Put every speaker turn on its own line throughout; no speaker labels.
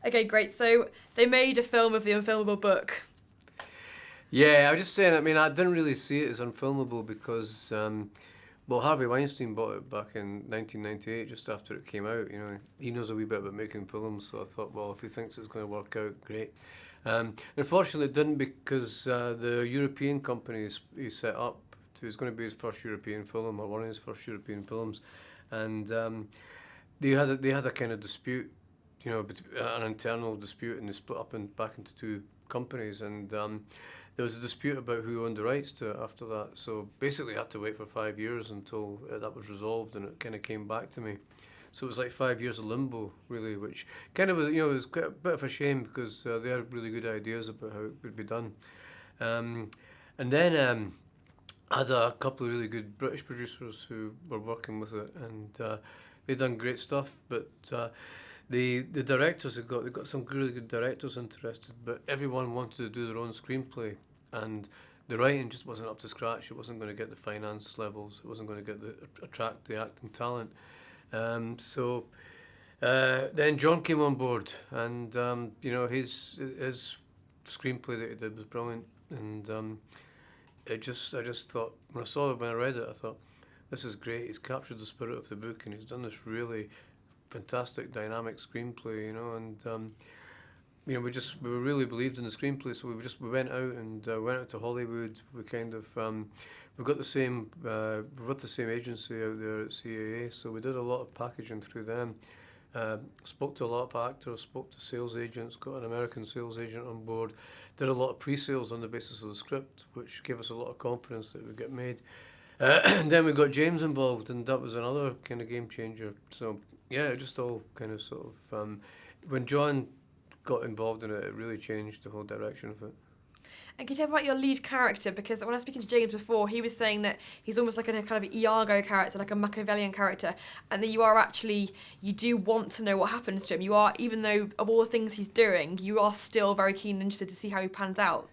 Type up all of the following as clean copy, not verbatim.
Okay, great. So they made a film of the unfilmable book.
Yeah, I was just saying, I mean, I didn't really see it as unfilmable because, well, Harvey Weinstein bought it back in 1998, just after it came out. You know, he knows a wee bit about making films, so I thought, well, if he thinks it's going to work out, great. Unfortunately, it didn't because the European company he set up, it was going to be his first European film, or one of his first European films, and they had a kind of dispute, you know, an internal dispute, and they split up and back into two companies, and there was a dispute about who owned the rights to it after that. So basically, I had to wait for 5 years until that was resolved, and it kind of came back to me. So it was like 5 years of limbo, really, which kind of was, you know, it was quite a bit of a shame because they had really good ideas about how it would be done. And then I had a couple of really good British producers who were working with it, and they'd done great stuff. But the directors they got some really good directors interested, but everyone wanted to do their own screenplay, and the writing just wasn't up to scratch. It wasn't going to get the finance levels. It wasn't going to attract the acting talent. So then John came on board, and you know, his screenplay that he did was brilliant, and I just thought, when I read it, I thought, this is great. He's captured the spirit of the book, and he's done this really fantastic dynamic screenplay, you know, and you know, we really believed in the screenplay, so we went out and went out to Hollywood. We kind of we've got the same we've got the same agency out there at CAA, so we did a lot of packaging through them. Spoke to a lot of actors, spoke to sales agents, got an American sales agent on board, did a lot of pre-sales on the basis of the script, which gave us a lot of confidence that it would get made. And then we got James involved, and that was another kind of game changer. So yeah, it just all kind of sort of when John got involved in it, it really changed the whole direction of it.
And can you tell me about your lead character? Because when I was speaking to James before, he was saying that he's almost like a kind of Iago character, like a Machiavellian character, and that you do want to know what happens to him. You are, even though of all the things he's doing, you are still very keen and interested to see how he pans out.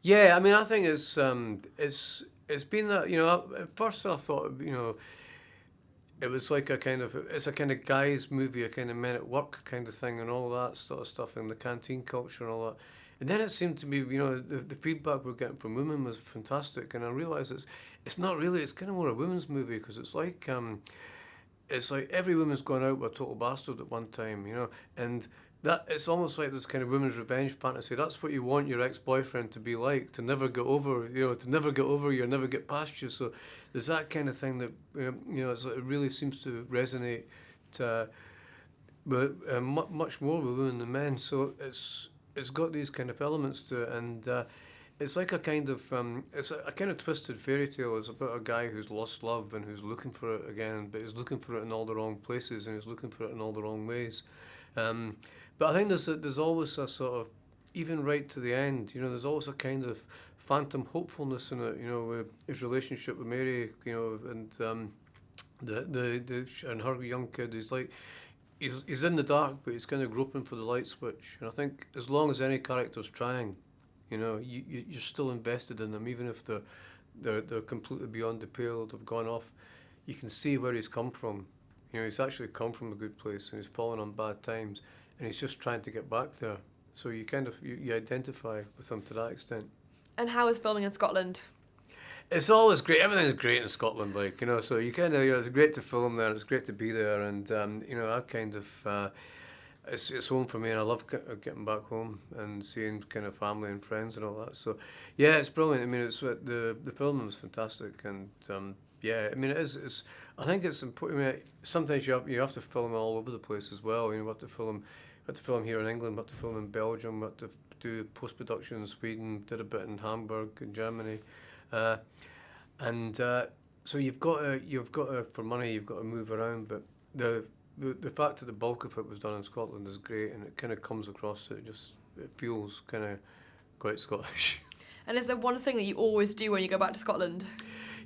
Yeah, I mean, I think it's been that, you know, at first I thought, you know, it was like it's a kind of guys movie, a kind of men at work kind of thing, and all that sort of stuff, and the canteen culture and all that. And then it seemed to me, you know, the feedback we're getting from women was fantastic, and I realised it's not really, it's kind of more a women's movie, because it's like every woman's gone out with a total bastard at one time, you know, and that it's almost like this kind of women's revenge fantasy. That's what you want your ex-boyfriend to be like, to never get over, you know, to never get over you, or never get past you. So there's that kind of thing that you know, it really seems to resonate much more with women than men. So it's got these kind of elements to it, and it's like a kind of it's a kind of twisted fairy tale. It's about a guy who's lost love and who's looking for it again, but he's looking for it in all the wrong places, and he's looking for it in all the wrong ways. But I think there's always a sort of, even right to the end, you know, there's always a kind of phantom hopefulness in it, you know, with his relationship with Mary, you know, and and her young kid. He's like, he's in the dark, but he's kind of groping for the light switch. And I think as long as any character's trying, you know, you're still invested in them, even if they're completely beyond the pale, they've gone off. You can see where he's come from. You know, he's actually come from a good place, and he's fallen on bad times, and he's just trying to get back there. So you kind of you identify with him to that extent.
And how is filming in Scotland?
It's always great. Everything's great in Scotland, like, you know. So you kind of, you know, it's great to film there. It's great to be there, and you know, I kind of it's home for me, and I love getting back home and seeing kind of family and friends and all that. So yeah, it's brilliant. I mean, it's the filming was fantastic, and yeah, I mean, it's I think it's important. I mean, sometimes you have to film all over the place as well. You know, we had to film here in England, we had to film in Belgium, we had to do post production in Sweden, did a bit in Hamburg in Germany, and so you've got to, for money, you've got to move around. But the fact that the bulk of it was done in Scotland is great, and it kind of comes across. It feels kind of quite Scottish.
And is there one thing that you always do when you go back to Scotland?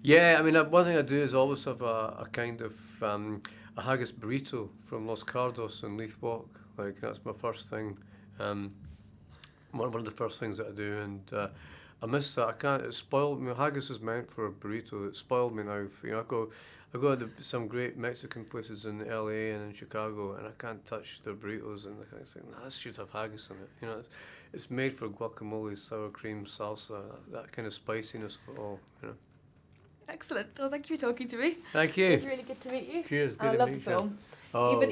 Yeah, I mean, one thing I do is always have a kind of a haggis burrito from Los Cardos in Leith Walk. Like, that's my first thing. One of the first things that I do, and I miss that. I can't. It spoiled me. Haggis is meant for a burrito. It spoiled me now. You know, I go to some great Mexican places in LA and in Chicago, and I can't touch their burritos. And I think, nah, this should have haggis in it. You know, it's made for guacamole, sour cream, salsa, that kind of spiciness of it all. You know.
Excellent. Well, thank you for talking to me.
Thank you.
It was really good to meet you.
Cheers. Good
I
to
love
meet
the
you.
film.
Oh,
Even